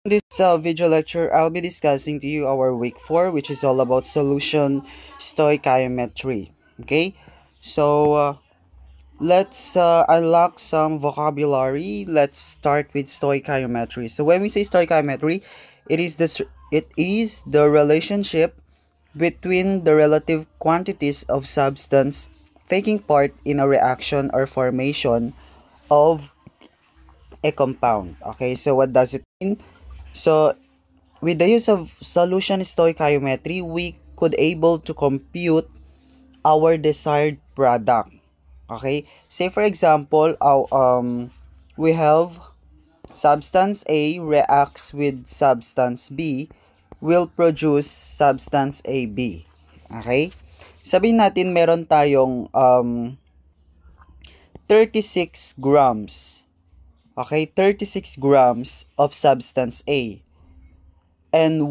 In this video lecture, I'll be discussing to you our week 4, which is all about solution stoichiometry. Okay, so let's unlock some vocabulary. Let's start with stoichiometry. So when we say stoichiometry, it is the relationship between the relative quantities of substance taking part in a reaction or formation of a compound. Okay, so what does it mean? So with the use of solution stoichiometry, we could able to compute our desired product. Okay, say for example, we have substance A reacts with substance B, will produce substance AB. Okay, sabihin natin meron tayong 36 grams. Okay, 36 grams of substance A. And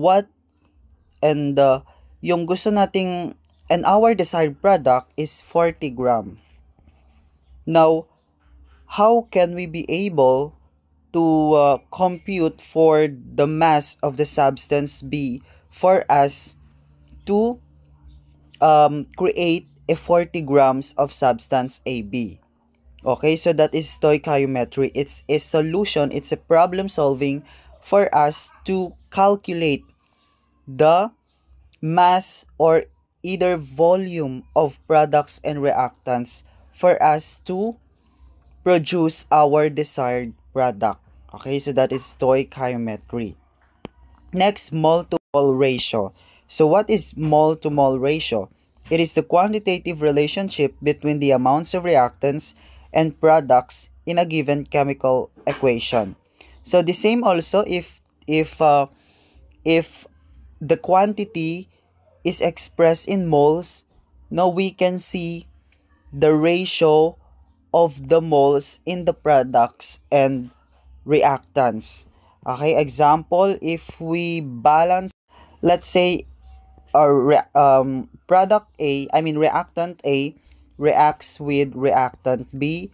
yung gusto nating and our desired product is 40 gram. Now, how can we be able to compute for the mass of the substance B for us to create a 40 grams of substance AB? Okay, so that is stoichiometry. It's a solution, it's a problem solving for us to calculate the mass or either volume of products and reactants for us to produce our desired product. Okay, so that is stoichiometry. Next, mole to mole ratio. So what is mole to mole ratio? It is the quantitative relationship between the amounts of reactants and products in a given chemical equation. So the same also if the quantity is expressed in moles, now we can see the ratio of the moles in the products and reactants. Okay, example, if we balance, let's say, product A, I mean reactant A reacts with reactant B,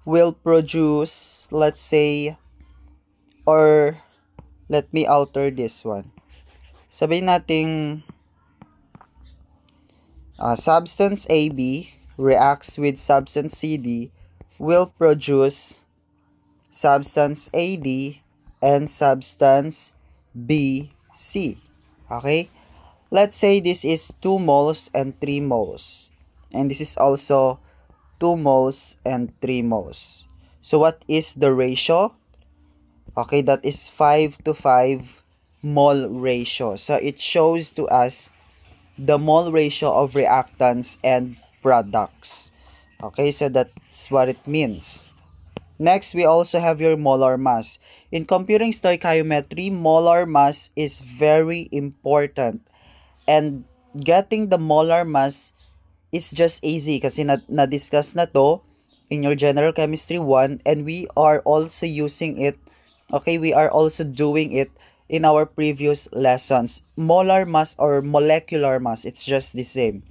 will produce, let's say, or let me alter this one. Sabihin natin substance AB reacts with substance CD, will produce substance AD and substance BC. Okay? Let's say this is 2 moles and 3 moles. And this is also 2 moles and 3 moles. So what is the ratio? Okay, that is 5 to 5 mole ratio. So it shows to us the mole ratio of reactants and products. Okay, so that's what it means. Next, we also have your molar mass. In computing stoichiometry, molar mass is very important. And getting the molar mass is just easy kasi na-discuss na to in your General Chemistry 1 and we are also using it. Okay, we are also doing it in our previous lessons. Molar mass or molecular mass, it's just the same.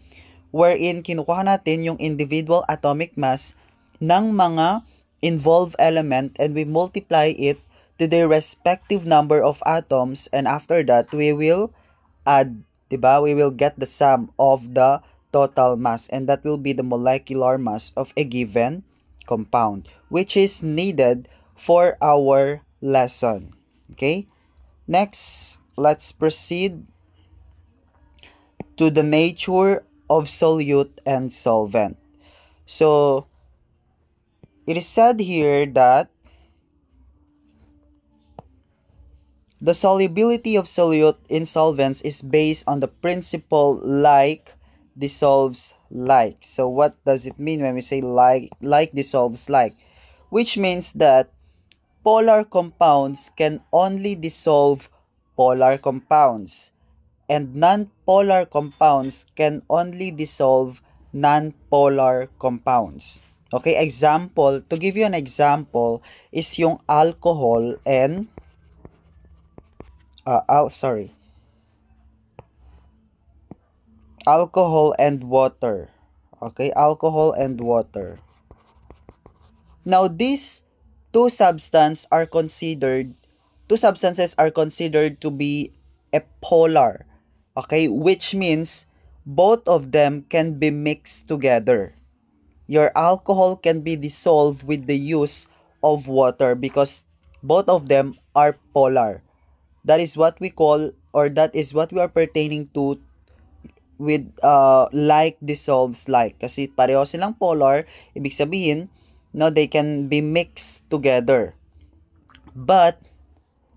Wherein kinukuha natin yung individual atomic mass ng mga involved element and we multiply it to their respective number of atoms, and after that we will add, diba? We will get the sum of the total mass, and that will be the molecular mass of a given compound, which is needed for our lesson. Okay? Next, let's proceed to the nature of solute and solvent. So, it is said here that the solubility of solute in solvents is based on the principle like dissolves like. So what does it mean when we say like dissolves like? Which means that polar compounds can only dissolve polar compounds, and non-polar compounds can only dissolve non-polar compounds. Okay, example, to give you an example, is yung alcohol and alcohol and water. Okay, alcohol and water. Now, these two substances are considered two substances are considered to be apolar. Okay, which means both of them can be mixed together. Your alcohol can be dissolved with the use of water because both of them are polar. That is what we call, or that is what we are pertaining to with like dissolves like. Kasi pareho silang polar, ibig sabihin, no, they can be mixed together. But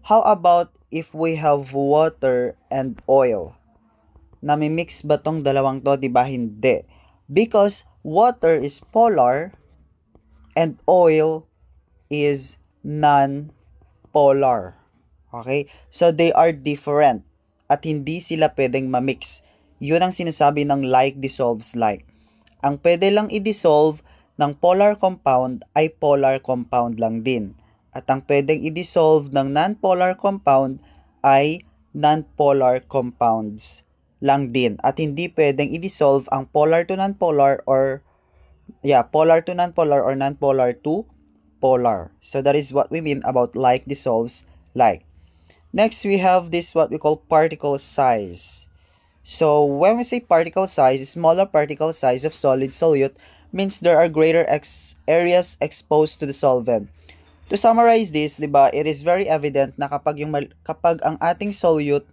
how about if we have water and oil? Nami-mix ba tong dalawang to? Diba hindi? Because water is polar and oil is non-polar. Okay? So they are different at hindi sila pwedeng ma-mix. Yun ang sinasabi ng like dissolves like. Ang pwede lang i-dissolve ng polar compound ay polar compound lang din. At ang pwedeng i-dissolve ng non-polar compound ay non-polar compounds lang din. At hindi pwedeng i-dissolve ang polar to non-polar or polar to non-polar or non-polar to polar. So that is what we mean about like dissolves like. Next, we have this what we call particle size. So when we say particle size, smaller particle size of solid solute means there are greater areas exposed to the solvent. To summarize this, diba, it is very evident na kapag ang ating solute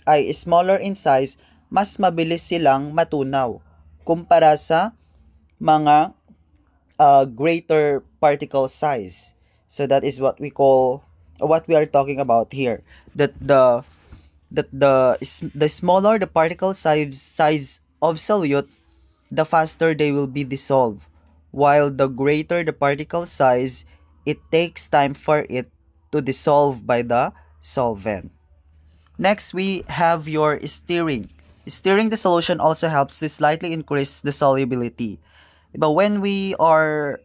ay smaller in size, mas mabilis silang matunaw kumpara sa mga greater particle size. So that is what we call, what we are talking about here. That the smaller the particle size of solute, the faster they will be dissolved. While the greater the particle size, it takes time for it to dissolve by the solvent. Next, we have your stirring. Stirring the solution also helps to slightly increase the solubility. Diba, when we are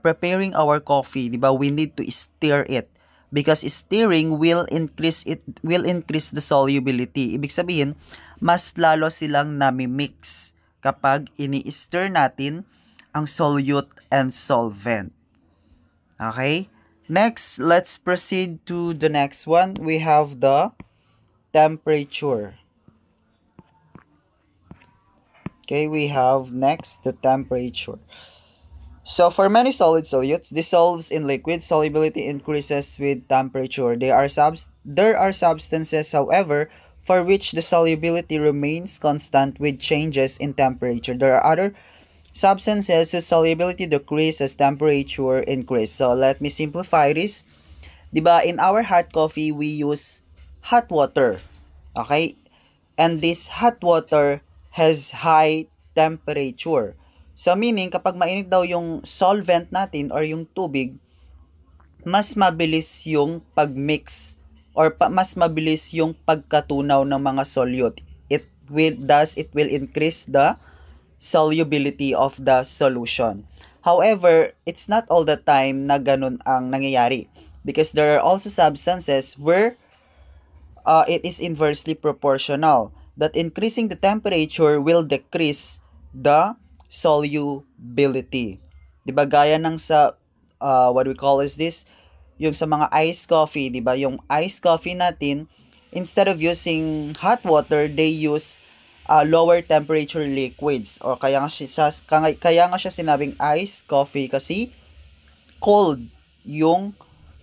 preparing our coffee, diba, we need to stir it because stirring will increase the solubility. Ibig sabihin, mas lalo silang nami-mix kapag ini-stir natin ang solute and solvent. Okay? Next, let's proceed to the next one. We have the temperature. Okay, we have next the temperature. So for many solid solutes, dissolves in liquid, solubility increases with temperature. There are substances, however, for which the solubility remains constant with changes in temperature. There are other substances whose solubility decreases as temperature increase. So let me simplify this. Diba, in our hot coffee, we use hot water. Okay? And this hot water has high temperature. So meaning, kapag mainit daw yung solvent natin or yung tubig, mas mabilis yung pagmix or mas mabilis yung pagkatunaw ng mga solute. It will increase the solubility of the solution. However, it's not all the time na ganun ang nangyayari because there are also substances where it is inversely proportional, that increasing the temperature will decrease the solubility. Diba, gaya ng sa, what we call is this, yung sa mga iced coffee, diba, yung iced coffee natin, instead of using hot water, they use lower temperature liquids. Or kaya nga siya sinabing iced coffee kasi cold yung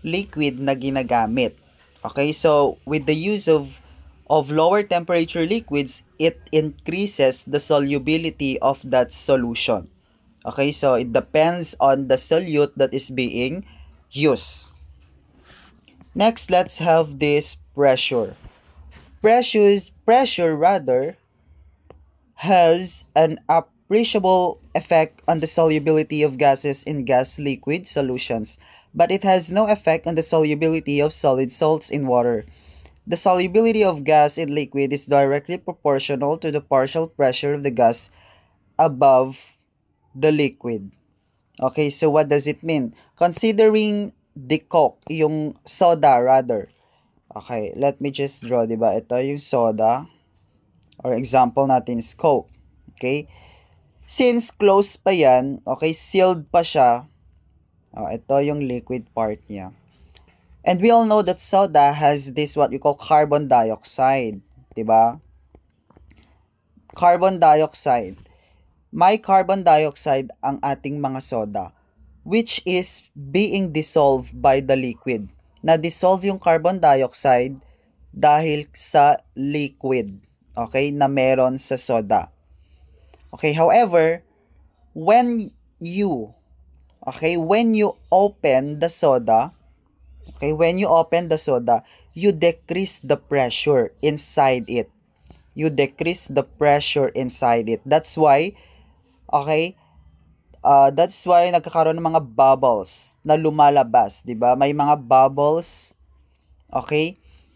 liquid na ginagamit. Okay, so with the use of lower temperature liquids, it increases the solubility of that solution. Okay, so it depends on the solute that is being used. Next, let's have this pressure. Pressure has an appreciable effect on the solubility of gases in gas-liquid solutions, but it has no effect on the solubility of solid salts in water. The solubility of gas in liquid is directly proportional to the partial pressure of the gas above the liquid. Okay, so what does it mean? Considering the Coke, yung soda rather. Okay, let me just draw, diba? Ito yung soda. Or example natin is Coke. Okay? Since closed pa yan, okay, sealed pa siya. Ito yung liquid part niya. And we all know that soda has this what we call carbon dioxide, 'di ba? Carbon dioxide. May carbon dioxide ang ating mga soda, which is being dissolved by the liquid. Na-dissolve yung carbon dioxide dahil sa liquid, okay, na meron sa soda. Okay, however, when you open the soda, you decrease the pressure inside it. That's why, that's why nagkakaroon ng mga bubbles na lumalabas, 'di ba? May mga bubbles,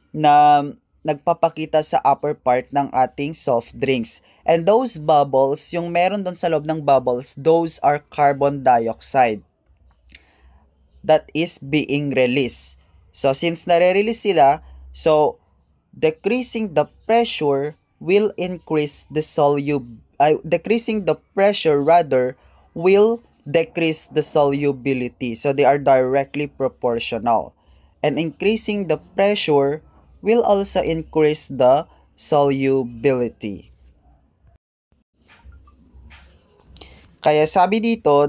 na nagpapakita sa upper part ng ating soft drinks. And those bubbles, yung meron doon sa loob ng bubbles, those are carbon dioxide that is being released. So since nare-release sila, so decreasing the pressure will increase the will decrease the solubility. So they are directly proportional. And increasing the pressure will also increase the solubility. Kaya sabi dito,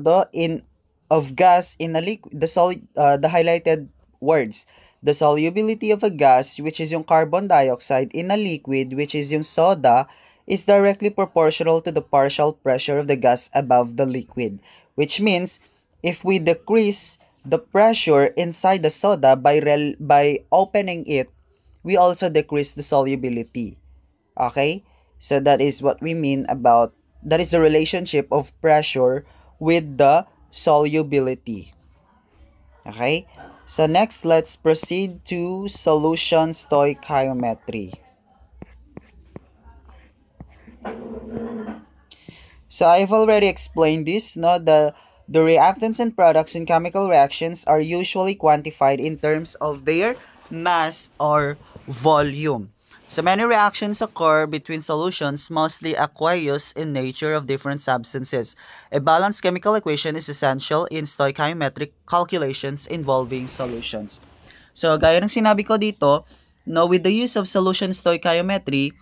of gas in a liquid, the highlighted words, the solubility of a gas, which is yung carbon dioxide, in a liquid, which is yung soda, is directly proportional to the partial pressure of the gas above the liquid. Which means, if we decrease the pressure inside the soda by opening it, we also decrease the solubility. Okay? So that is what we mean about, that is the relationship of pressure with the solubility. Okay? So next, let's proceed to solution stoichiometry. So I've already explained this, no? The reactants and products in chemical reactions are usually quantified in terms of their mass or volume. So many reactions occur between solutions, mostly aqueous in nature, of different substances. A balanced chemical equation is essential in stoichiometric calculations involving solutions. So gaya ng sinabi ko dito, no, with the use of solution stoichiometry,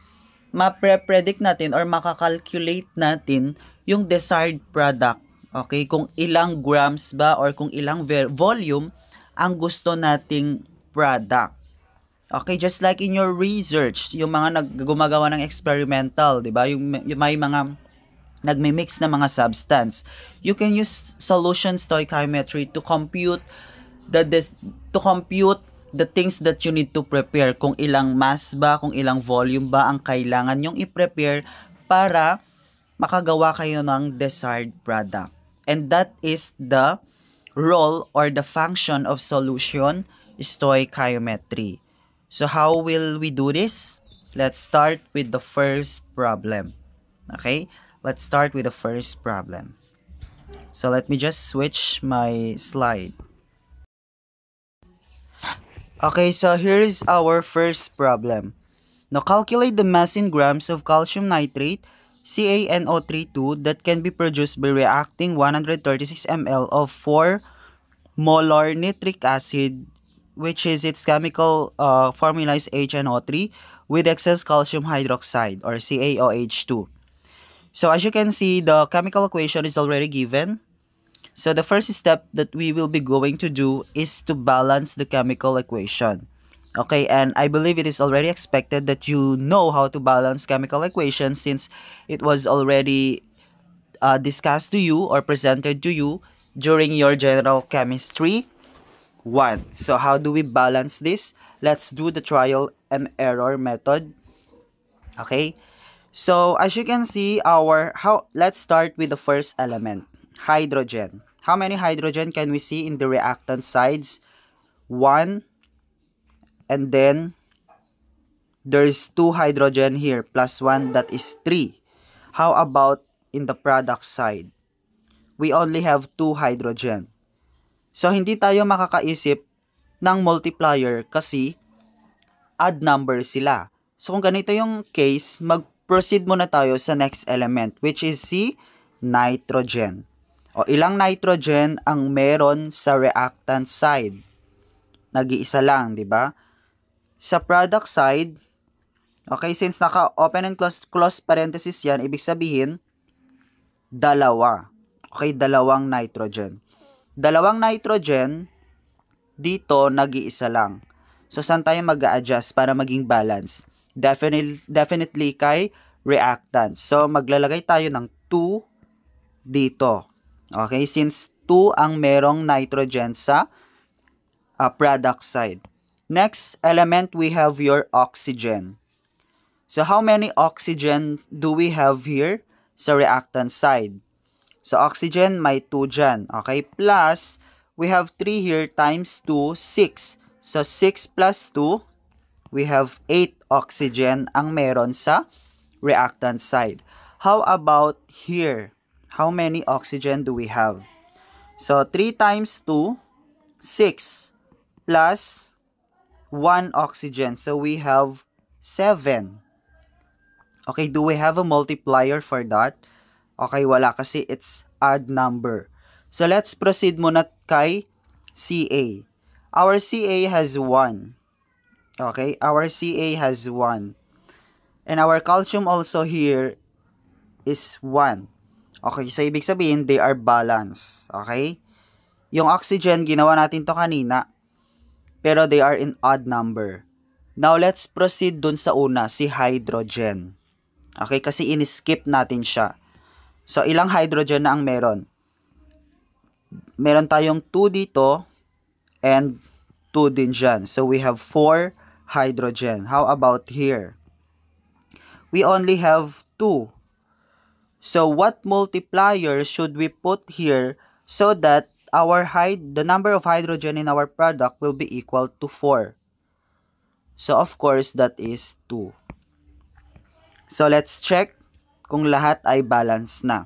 ma-predict natin or makakalculate natin yung desired product. Okay, kung ilang grams ba or kung ilang volume ang gusto nating product. Okay, just like in your research, yung mga gumagawa ng experimental, 'di ba? Yung may mga nagmi-mix na mga substance. You can use solution stoichiometry to compute the things that you need to prepare. Kung ilang mass ba, kung ilang volume ba ang kailangan yung i-prepare para makagawa kayo ng desired product. And that is the role or the function of solution stoichiometry. So how will we do this? Let's start with the first problem. Okay? Let's start with the first problem. So let me just switch my slide. Okay, so here is our first problem. Now calculate the mass in grams of calcium nitrate, CaNO32, that can be produced by reacting 136 ml of 4 molar nitric acid, which is its chemical formula is HNO3, with excess calcium hydroxide or CaOH2. So as you can see, the chemical equation is already given. So the first step that we will be going to do is to balance the chemical equation. Okay, and I believe it is already expected that you know how to balance chemical equations since it was already discussed to you or presented to you during your general chemistry 1. So how do we balance this? Let's do the trial and error method. Okay, so as you can see, let's start with the first element, hydrogen. How many hydrogen can we see in the reactant sides? 1, and then there's 2 hydrogen here plus 1, that is 3. How about in the product side? We only have 2 hydrogen. So hindi tayo makakaisip ng multiplier kasi odd number sila. So kung ganito yung case, mag-proceed muna tayo sa next element, which is si nitrogen. O ilang nitrogen ang meron sa reactant side? nag-iisa lang, di ba? Sa product side, okay, since naka-open and close parenthesis yan, ibig sabihin, dalawa. Okay, dalawang nitrogen. Dalawang nitrogen, dito, nag-iisa lang. So, saan tayo mag-a-adjust para maging balance? Definitely kay reactant. So, maglalagay tayo ng 2 dito. Okay, since 2 ang merong nitrogen sa product side. Next element, we have your oxygen. So, how many oxygen do we have here sa reactant side? So, oxygen, may 2 dyan. Okay, plus, we have 3 here times 2, 6. So, 6 plus 2, we have 8 oxygen ang meron sa reactant side. How about here? How many oxygen do we have? So, 3 times 2, 6 plus 1 oxygen. So, we have 7. Okay, do we have a multiplier for that? Okay, wala kasi it's odd number. So, let's proceed muna kay Ca. Our Ca has 1. Okay, our Ca has 1. And our calcium also here is 1. Okay, so ibig sabihin, they are balanced. Okay? Yung oxygen, ginawa natin to kanina, pero they are in odd number. Now, let's proceed dun sa una, si hydrogen. Okay, kasi in-skip natin siya. So, ilang hydrogen na ang meron? Meron tayong 2 dito and 2 din dyan. So, we have 4 hydrogen. How about here? We only have 2. So, what multiplier should we put here so that the number of hydrogen in our product will be equal to 4? So, of course, that is 2. So, let's check kung lahat ay balance na.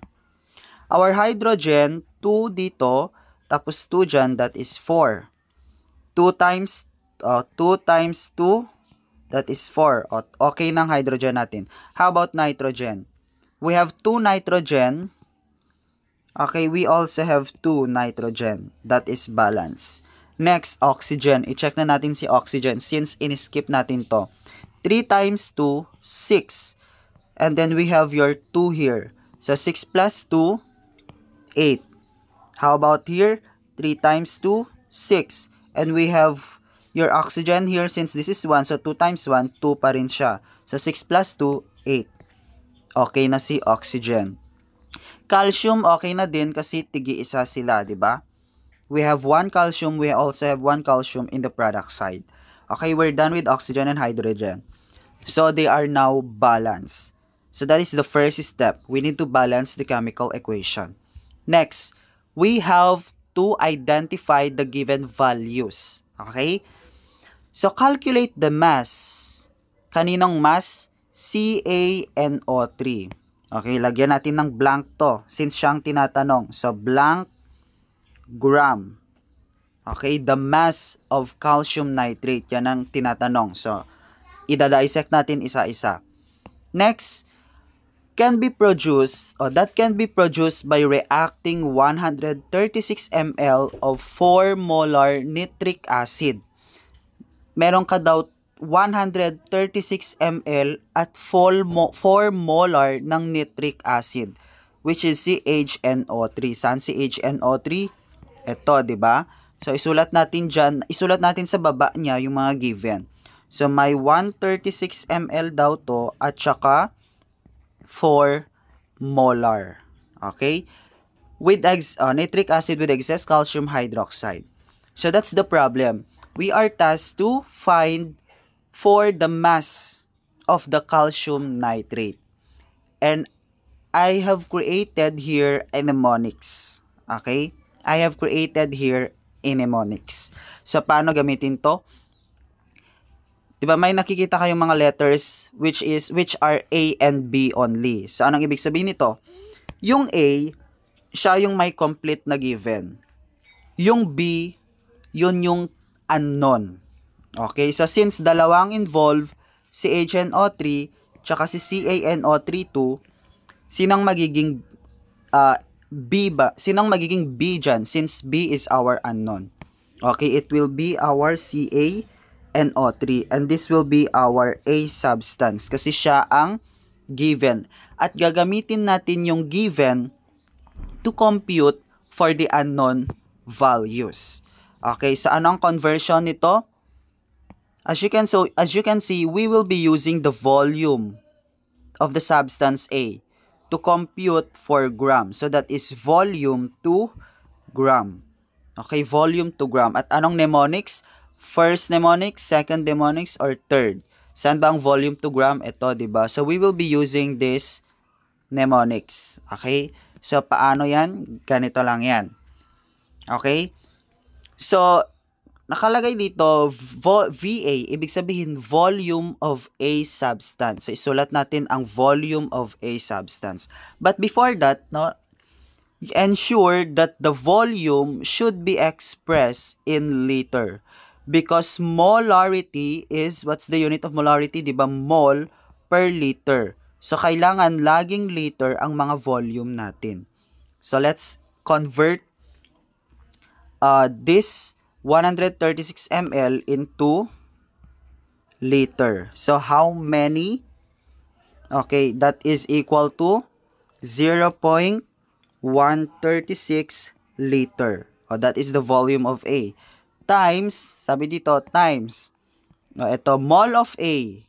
Our hydrogen, 2 dito, tapos 2 dyan, that is 4. 2 times 2, that is 4. Okay ng hydrogen natin. How about nitrogen? We have 2 nitrogen. Okay, we also have 2 nitrogen. That is balance. Next, oxygen. I-check na natin si oxygen since in-skip natin to. 3 times 2, 6. And then we have your 2 here. So, 6 plus 2, 8. How about here? 3 times 2, 6. And we have your oxygen here since this is 1. So, 2 times 1, 2 pa rin siya. So, 6 plus 2, 8. Okay na si oxygen. Calcium, okay na din kasi tigi-isa sila, di ba? We have 1 calcium. We also have 1 calcium in the product side. Okay, we're done with oxygen and hydrogen. So, they are now balanced. So, that is the first step. We need to balance the chemical equation. Next, we have to identify the given values. Okay? So, calculate the mass. Kaninong mass? CaNO3. Okay, lagyan natin ng blank to since siyang tinatanong. So, blank gram. Okay, the mass of calcium nitrate. Yan ang tinatanong. So, ida-dissect natin isa-isa. Next, that can be produced by reacting 136 ml of 4 molar nitric acid. Meron ka daw 136 ml at 4 molar ng nitric acid, which is si HNO3. Saan si HNO3? Ito, di ba? So, isulat natin sa baba niya yung mga given. So, may 136 ml daw to at saka 4 molar. Okay? With nitric acid with excess calcium hydroxide. So, that's the problem. We are tasked to find for the mass of the calcium nitrate. And I have created here mnemonics. Okay? I have created here mnemonics. So, paano gamitin to? Diba may nakikita kayong mga letters which are A and B only. So, anong ibig sabihin nito? Yung A, siya yung may complete na given. Yung B, yun yung unknown. Okay? So, since dalawang involve, si HNO3, tsaka si CaNO3 2, sinang magiging B ba? Sinang magiging B dyan since B is our unknown? Okay, it will be our CaNO3 and this will be our A substance kasi siya ang given. At gagamitin natin yung given to compute for the unknown values. Okay, so anong conversion nito? As you can see, we will be using the volume of the substance A to compute for gram. So that is volume to gram. Okay, volume to gram. At anong mnemonics? First mnemonics, second mnemonics, or third? Saan ba ang volume to gram? Ito, diba? So we will be using this mnemonics. Okay? So paano yan? Ganito lang yan. Okay? So, nakalagay dito, VA, ibig sabihin volume of a substance. So, isulat natin ang volume of a substance. But before that, no, ensure that the volume should be expressed in liter. Because molarity is, what's the unit of molarity? Diba? Mol per liter. So, kailangan laging liter ang mga volume natin. So, let's convert this 136 ml into liter. So, how many? Okay, that is equal to 0.136 liter. That is the volume of A. Times, sabi dito, times. Ito, mole of A.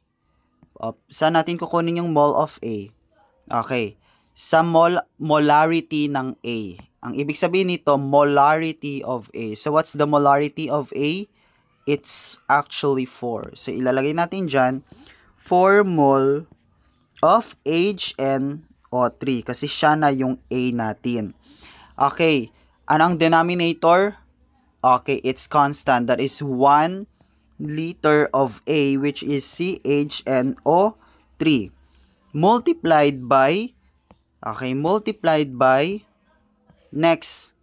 Saan natin kukunin yung mole of A? Okay. Sa molarity ng A. Ang ibig sabihin nito, molarity of A. So, what's the molarity of A? It's actually 4. So, ilalagay natin dyan, 4 mole of HNO3. Kasi siya na yung A natin. Okay. Anong denominator? Okay, it's constant. That is 1 liter of A, which is CHNO3. Multiplied by, next,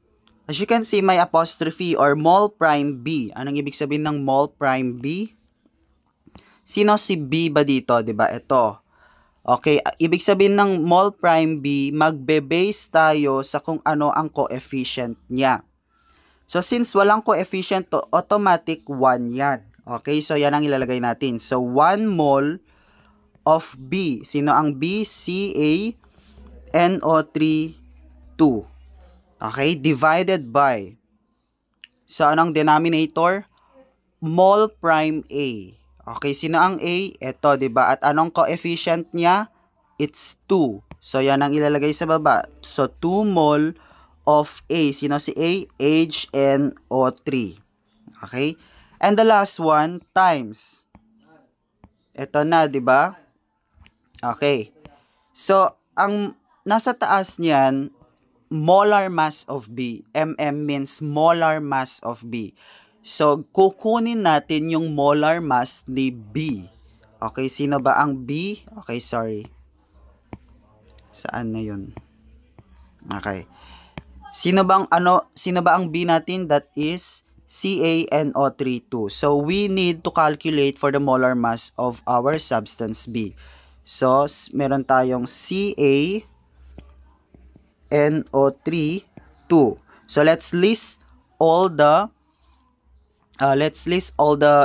as you can see, may apostrophe or mol prime B. Anong ibig sabihin ng mol prime B? Sino si B ba dito? Diba? Ito. Okay, ibig sabihin ng mol prime B, magbe-base tayo sa kung ano ang coefficient niya. So, since walang coefficient to, automatic 1 yan. Okay, so yan ang ilalagay natin. So, 1 mole of B. Sino ang B? CaNO3 2. Okay, divided by. So, anong denominator? Mol prime A. Okay, sino ang A? Ito, diba? At anong coefficient niya? It's 2. So, yan ang ilalagay sa baba. So, 2 mole of A. Sino si A? HNO3. Okay? And the last one, times. Ito na, diba? Okay. So, ang nasa taas niyan, molar mass of B. MM means molar mass of B. So, kukunin natin yung molar mass ni B. Okay, sino ba ang B? Okay, sorry. Saan na yun? Okay. Sino ba ang B natin? That is CaNO3 2. So, we need to calculate for the molar mass of our substance B. So, meron tayong CaNO3 2. So, let's list all the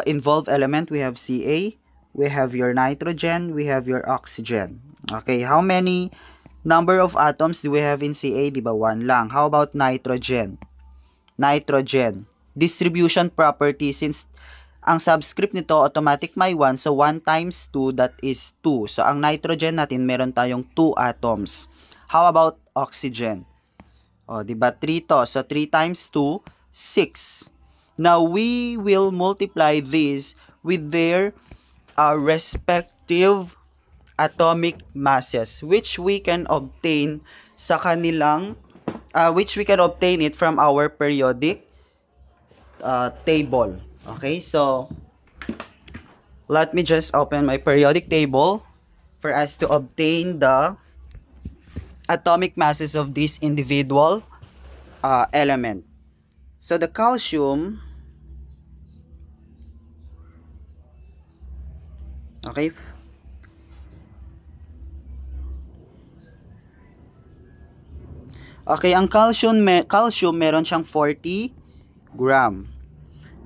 involved element. We have Ca, we have your nitrogen, we have your oxygen. Okay, how many number of atoms do we have in Ca? Diba, 1 lang. How about nitrogen? Nitrogen. Distribution property, since ang subscript nito automatic may 1, so 1 times 2, that is 2. So, ang nitrogen natin, meron tayong 2 atoms. How about oxygen? O, diba, 3 to. So, 3 times 2, 6. Now, we will multiply these with their respective atomic masses, which we can obtain sa kanilang, which we can obtain it from our periodic table. Okay, so, let me just open my periodic table for us to obtain the atomic masses of this individual element. So, the calcium, okay, ang calcium meron siyang 40 gram.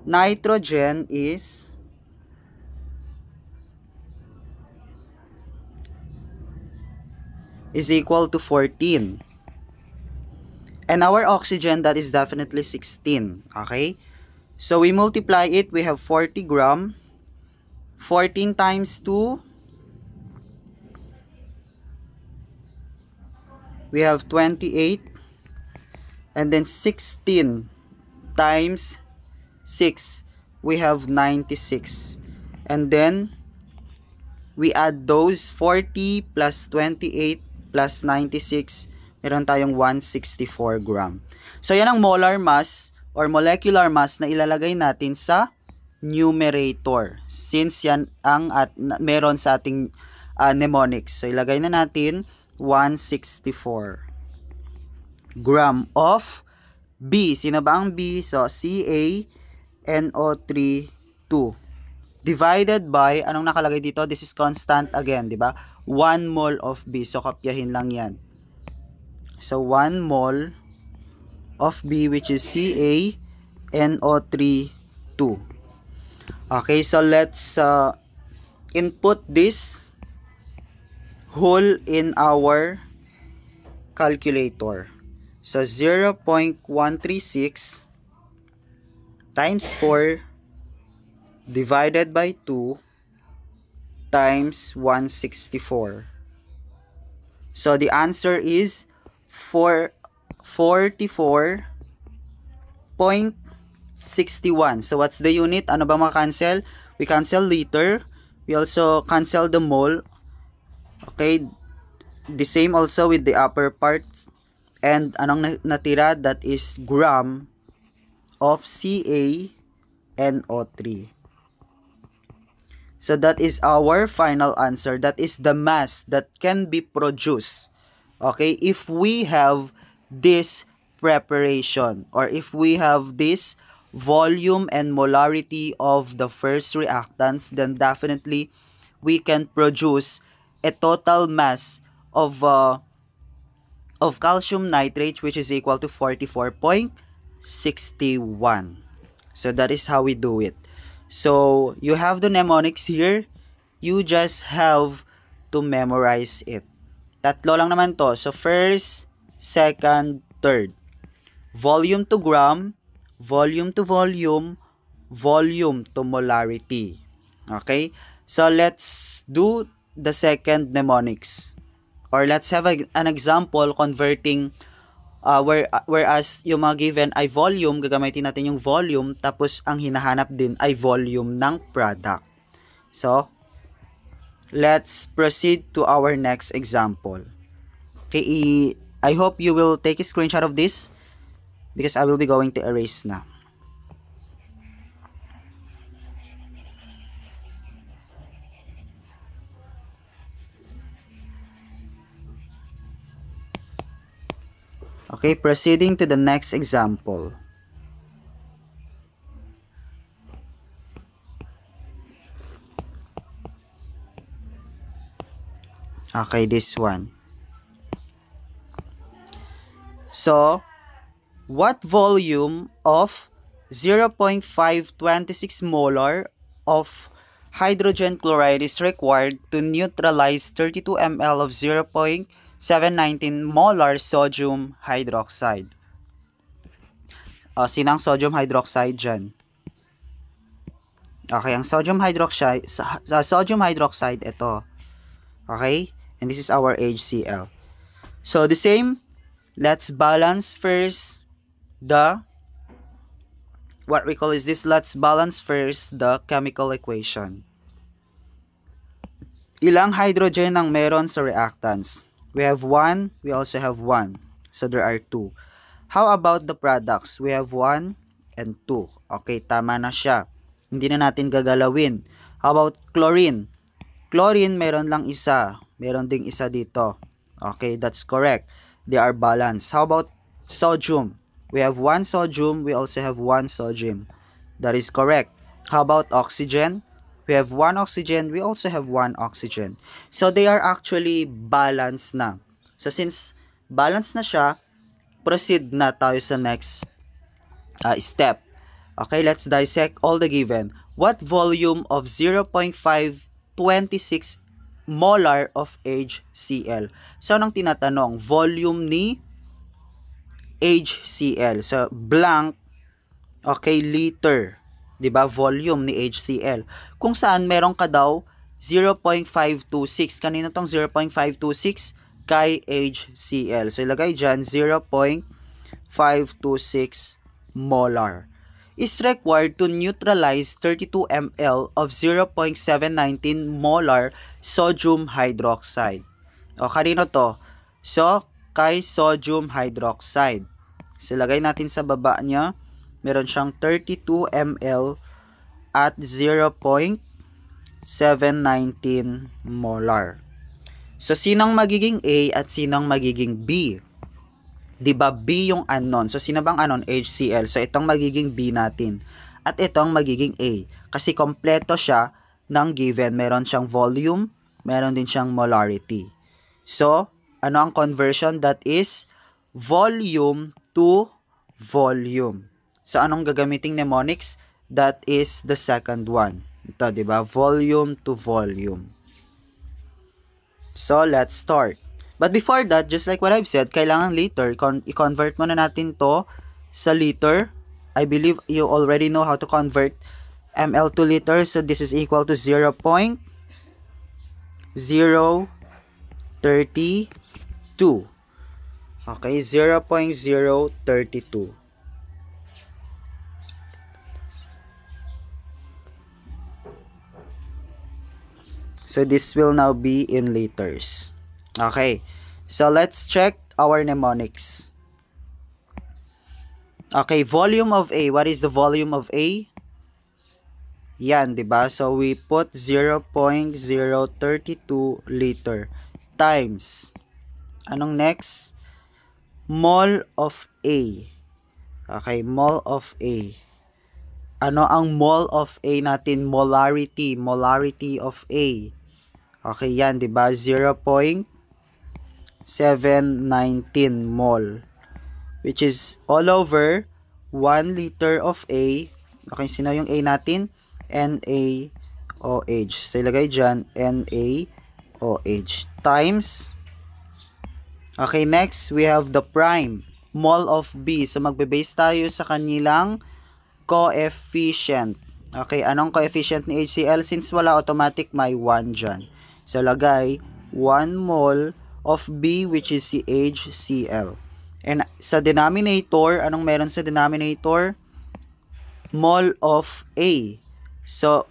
nitrogen is equal to 14. And our oxygen, that is definitely 16. Okay? So we multiply it, we have 40 gram. 14 times 2, we have 28. And then 16 times 6, we have 96. And then we add those 40 plus 28 plus 96, meron tayong 164 gram. So yan ang molar mass or molecular mass na ilalagay natin sa numerator, since yan ang meron sa ating mnemonics. So ilagay na natin 164 gram of B. Sino ba ang B? So CaNO3 2 divided by, anong nakalagay dito? This is constant again, di ba? 1 mole of B. So kopyahin lang yan. So 1 mole of B, which is CaNO3 2. Okay, so let's input this whole in our calculator. So 0.136 times 4 divided by 2 times 164. So the answer is 44.61. So what's the unit? Ano ba maka-cancel? We cancel liter. We also cancel the mole. Okay. The same also with the upper parts. And anong natira? That is gram of CaNO3. So that is our final answer. That is the mass that can be produced. Okay, if we have this preparation, or if we have this volume and molarity of the first reactants, then definitely we can produce a total mass of calcium nitrate, which is equal to 44.61. So that is how we do it. So you have the mnemonics here. You just have to memorize it. Tatlo lang naman to. So first, second, third. Volume to gram, volume to volume, volume to molarity. Okay? So let's do the second mnemonics. Or let's have an example converting whereas yung mga given ay volume, gagamitin natin yung volume, tapos ang hinahanap din ay volume ng product. So, let's proceed to our next example. Okay, I hope you will take a screenshot of this because I will be going to erase na. Okay, proceeding to the next example. Okay, this one. So, what volume of 0.526 molar of hydrogen chloride is required to neutralize 32 ml of 0.719 molar sodium hydroxide? Sinang sodium hydroxide dyan? Okay, ang sodium hydroxide, ito. Okay? And this is our HCl. So, the same, let's balance first the, what we call is this, let's balance first the chemical equation. Ilang hydrogen ang meron sa reactants? We have 1, we also have 1. So, there are 2. How about the products? We have 1 and 2. Okay, tama na siya. Hindi na natin gagalawin. How about chlorine? Chlorine, meron lang isa. Meron ding isa dito. Okay, that's correct. They are balanced. How about sodium? We have 1 sodium. We also have 1 sodium. That is correct. How about oxygen? We have 1 oxygen. We also have 1 oxygen. So, they are actually balanced na. So, since balanced na siya, proceed na tayo sa next step. Okay, let's dissect all the given. What volume of 0.526 molar of HCl? So, anong tinatanong? Volume ni HCl. So, blank, okay, liter. 'Di ba? Volume ni HCl. Kung saan meron ka daw 0.526. Kanino tong 0.526? Kay HCl. So, ilagay dyan 0.526 molar. Is required to neutralize 32 ml of 0.719 molar sodium hydroxide. O, kanino to? So, kay sodium hydroxide. So, lagay natin sa baba niya. Meron siyang 32 ml at 0.719 molar. So, sinong magiging A at sinong magiging B? Diba B yung unknown? So, sino bang unknown? HCl. So, itong magiging B natin. At itong magiging A. Kasi kompleto siya ng given. Meron siyang volume, meron din siyang molarity. So, ano ang conversion? That is volume to volume. So, anong gagamiting mnemonics? That is the second one. Ito, diba? Volume to volume. So, let's start. But before that, just like what I've said, kailangan liter. I-convert muna natin to sa liter. I believe you already know how to convert ml to liter. So, this is equal to 0.032. Okay, 0.032. So, this will now be in liters. Okay, so let's check our mnemonics. Okay, volume of A. What is the volume of A? Yan, diba? So, we put 0.032 liter times. Anong next? Mole of A. Okay, mole of A. Ano ang mole of A natin? Molarity. Molarity of A. Okay, yan, diba? 0.719 mole. Which is all over 1 liter of A. Okay, sino yung A natin? NaOH. So, ilagay dyan, NaOH. Times. Okay, next, we have the prime. Mole of B. So, magbe-base tayo sa kanilang coefficient. Okay, anong coefficient ni HCl? Since wala automatic, may 1 dyan. So, lagay 1 mole of B, which is si HCl. And sa denominator, anong meron sa denominator? Mole of A. So,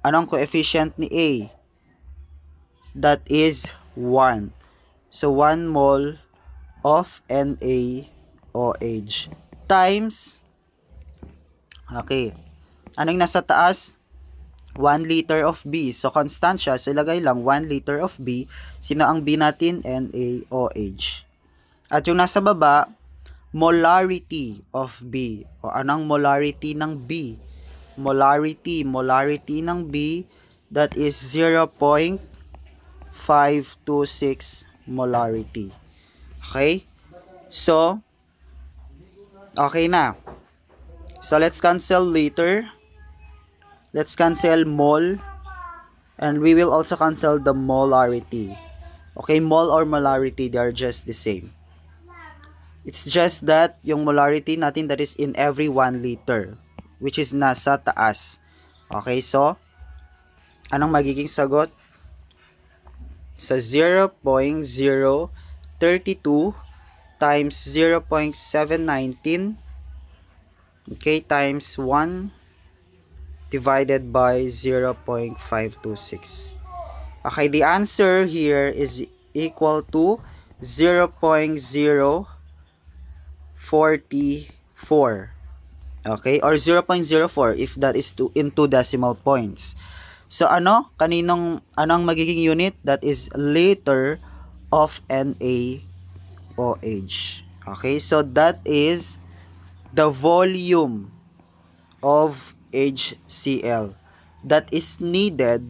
anong coefficient ni A? That is 1. So, 1 mole of NaOH times, okay, anong nasa taas? 1 liter of B. So, constant siya. So, ilagay lang 1 liter of B. Sino ang B natin? NaOH. At yung nasa baba, molarity of B. O, anong molarity ng B? Molarity ng B, that is 0.526 molarity. Okay? So, okay na. So, let's cancel liter. Let's cancel mole. And we will also cancel the molarity. Okay, mole or molarity, they are just the same. It's just that yung molarity natin, that is in every 1 liter, which is nasa taas. Okay, so, anong magiging sagot? So, 0.032 times 0.719, okay, times 1 divided by 0.526. Okay, the answer here is equal to 0.044. Okay, or 0.04 if that is in 2 decimal points. So, anong magiging unit? That is liter of NaOH. Okay, so that is the volume of HCl that is needed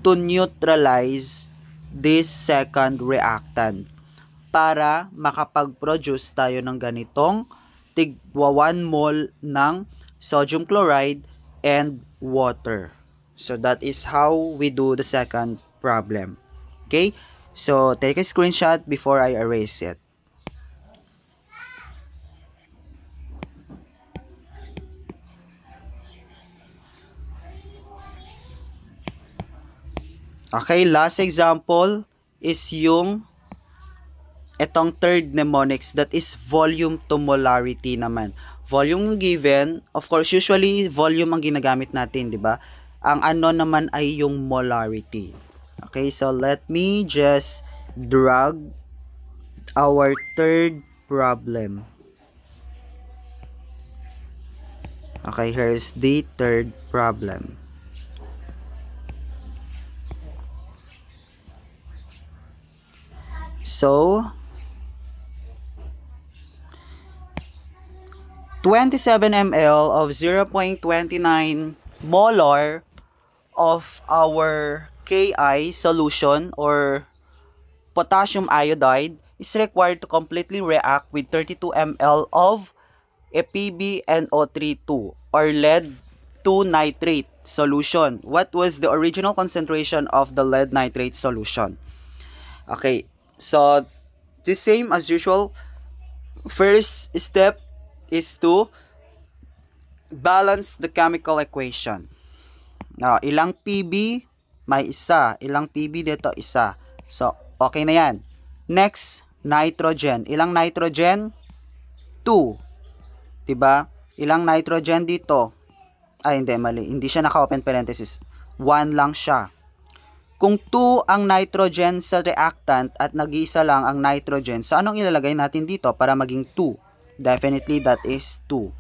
to neutralize this second reactant para makapag-produce tayo ng ganitong tigwa 1 mole ng sodium chloride, and water. So that is how we do the second problem. Okay? So take a screenshot before I erase it. Okay, last example is yung itong third mnemonics, that is volume to molarity naman. Volume yung given, of course, usually volume ang ginagamit natin, di ba? Ang ano naman ay yung molarity. Okay, so let me just drag our third problem. Okay, here's the third problem. So, 27 ml of 0.29 molar of our Ki solution or potassium iodide is required to completely react with 32 ml of a PbNO3 or lead 2 nitrate solution. What was the original concentration of the lead nitrate solution? Okay, so the same as usual. First step is to balance the chemical equation. Now, ilang PB? May isa. Ilang PB dito? Isa. So, okay na yan. Next, nitrogen. Ilang nitrogen? 2. Diba? Ilang nitrogen dito? Ay, hindi, mali. Hindi siya naka-open parenthesis. 1 lang siya. Kung 2 ang nitrogen sa reactant at nag-iisa lang ang nitrogen, so anong ilalagay natin dito para maging 2? Definitely that is 2.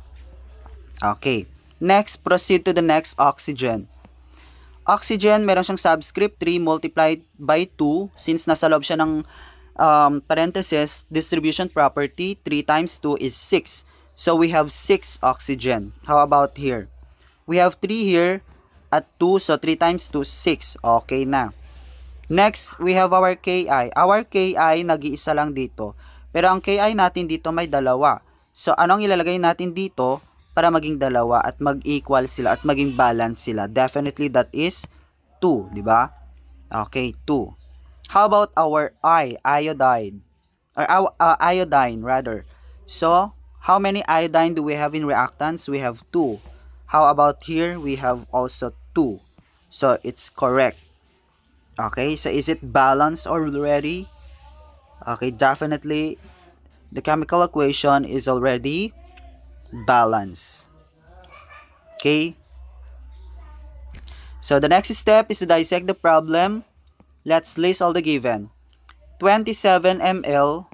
Okay. Next, proceed to the next, oxygen. Oxygen, meron siyang subscript 3 multiplied by 2. Since nasa loob siya ng parenthesis, distribution property, 3 times 2 is 6. So we have 6 oxygen. How about here? We have 3 here at 2. So 3 times 2, 6. Okay na. Next, we have our Ki. Our Ki, nag-iisa lang dito. Pero ang Ki natin dito may dalawa. So, anong ilalagay natin dito para maging dalawa at mag-equal sila at maging balance sila? Definitely that is 2, di ba? Okay, 2. How about our iodine? Or iodine rather. So, how many iodine do we have in reactants? We have 2. How about here? We have also 2. So, it's correct. Okay, so is it balanced already? Okay, definitely the chemical equation is already balanced. Okay. So the next step is to dissect the problem. Let's list all the given. 27 ml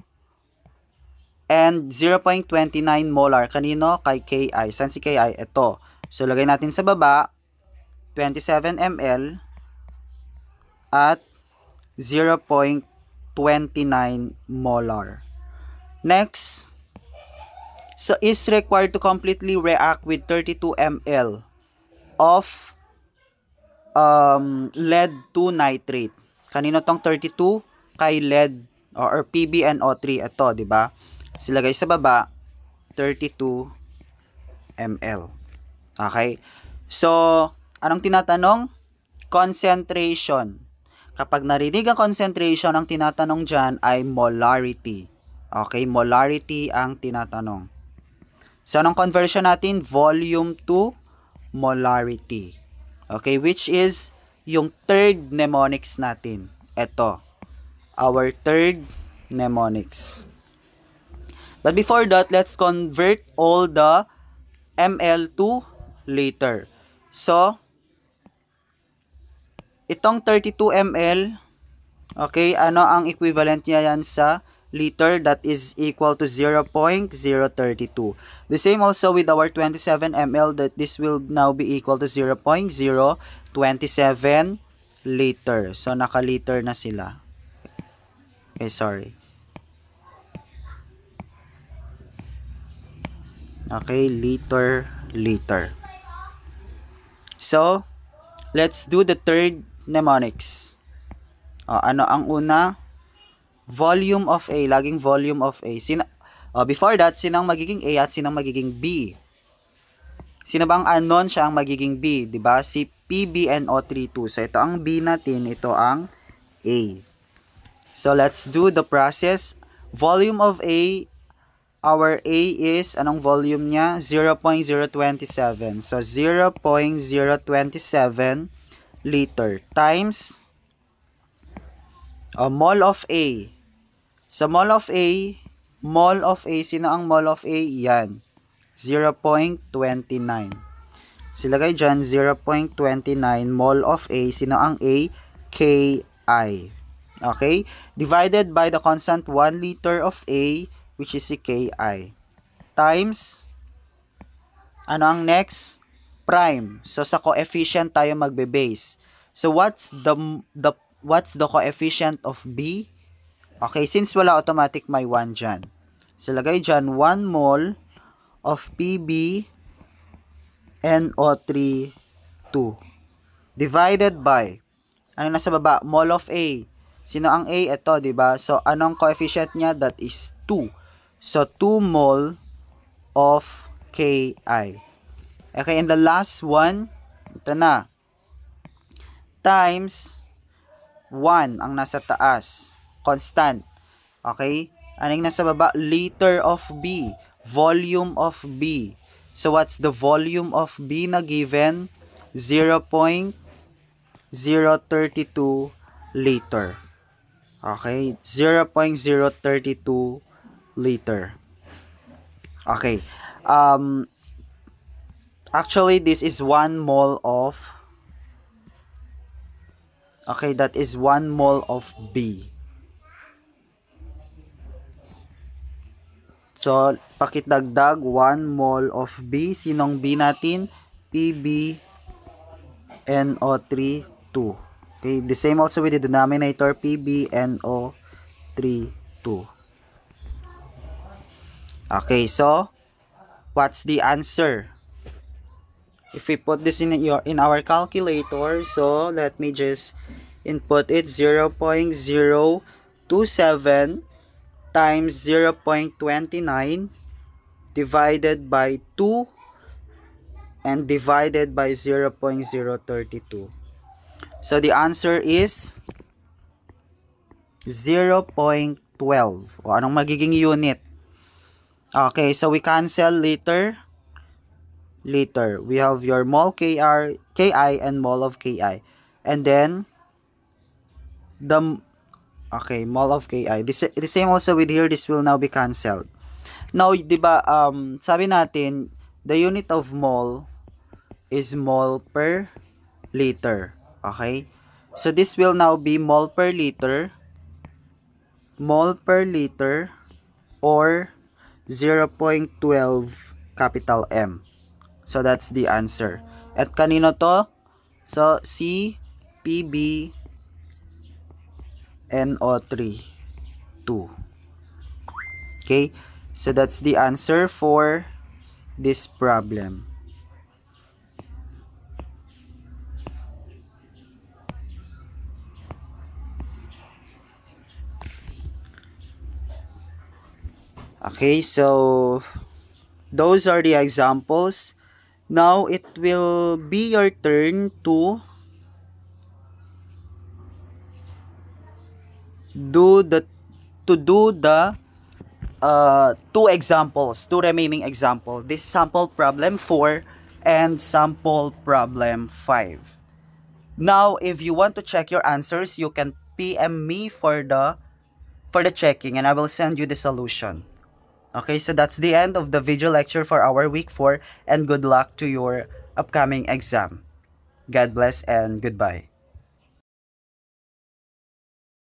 and 0.29 molar. Kanino? Kay Ki. Saan si Ki? Ito. So lagay natin sa baba 27 ml at 0.29 molar. Next, so is required to completely react with 32 ml of lead 2 nitrate. Kanino tong 32? Kay lead or PbNO3. Ito, di ba? Silagay sa baba 32 ml. Okay? So, anong tinatanong? Concentration. Kapag narinig ang concentration, ang tinatanong dyan ay molarity. Okay, molarity ang tinatanong. So, anong conversion natin? Volume to molarity. Okay, which is yung third mnemonics natin. Ito, our third mnemonics. But before that, let's convert all the ml to liter. So, itong 32 ml, okay, ano ang equivalent niya yan sa liter? That is equal to 0.032. The same also with our 27 ml, that this will now be equal to 0.027 liter. So, naka-liter na sila. Okay, sorry. Okay, liter. So, let's do the third mnemonics. Ano ang una? Volume of A. Laging volume of A. Before that, sinang magiging A at sinang magiging B? Sino ba ang unknown? Siya ang magiging B, di ba? Si PbNO32. So, ito ang B natin, ito ang A. So, let's do the process. Volume of A, our A is, anong volume niya? 0.027. So, 0.027 liter times mole of A. So, mole of A, sino ang mole of A? Yan. 0.29. Silagay dyan, 0.29 mole of A. Sino ang A? Ki. Okay? Divided by the constant 1 liter of A, which is si Ki. Times, ano ang next? Prime. So, sa coefficient tayo magbe-base. So, what's the coefficient of B? Okay, since wala automatic, may 1 dyan. So, lagay dyan, 1 mole of PbNO3 2 divided by, ano nasa baba? Mole of A. Sino ang A? Ito, diba? So, anong coefficient niya? That is 2. So, 2 mole of Ki. Okay, and the last one, ito na. Times 1 ang nasa taas. Constant. Okay? Anong nasa baba? Liter of B. Volume of B. So, what's the volume of B na given? 0.032 liter. Okay? 0.032 liter. Okay. Actually, this is 1 mole of, okay, that is 1 mole of B. So, pakitdagdag 1 mole of B. Sinong B natin? PbNO3 2. Okay, the same also with the denominator, PbNO3 2. Okay, so what's the answer? If we put this in our calculator, so let me just input it. 0.027 times 0.29 divided by 2 and divided by 0.032. So the answer is 0.12. O anong magiging unit? Okay, so we cancel liter. We have your mole Ki and mole of Ki. And then okay, mole of Ki. The same also with here, this will now be cancelled. Now, di ba, sabi natin, the unit of mole is mole per liter. Okay? So, this will now be mole per liter, or 0.12 capital M. So, that's the answer. At kanino to? So, si PbNO3 2. Okay? So, that's the answer for this problem. Okay, so those are the examples. Now, it will be your turn to do the two remaining examples. This sample problem 4 and sample problem 5. Now, if you want to check your answers, you can PM me for the checking, and I will send you the solution. Okay, so that's the end of the video lecture for our week 4, and good luck to your upcoming exam. God bless and goodbye.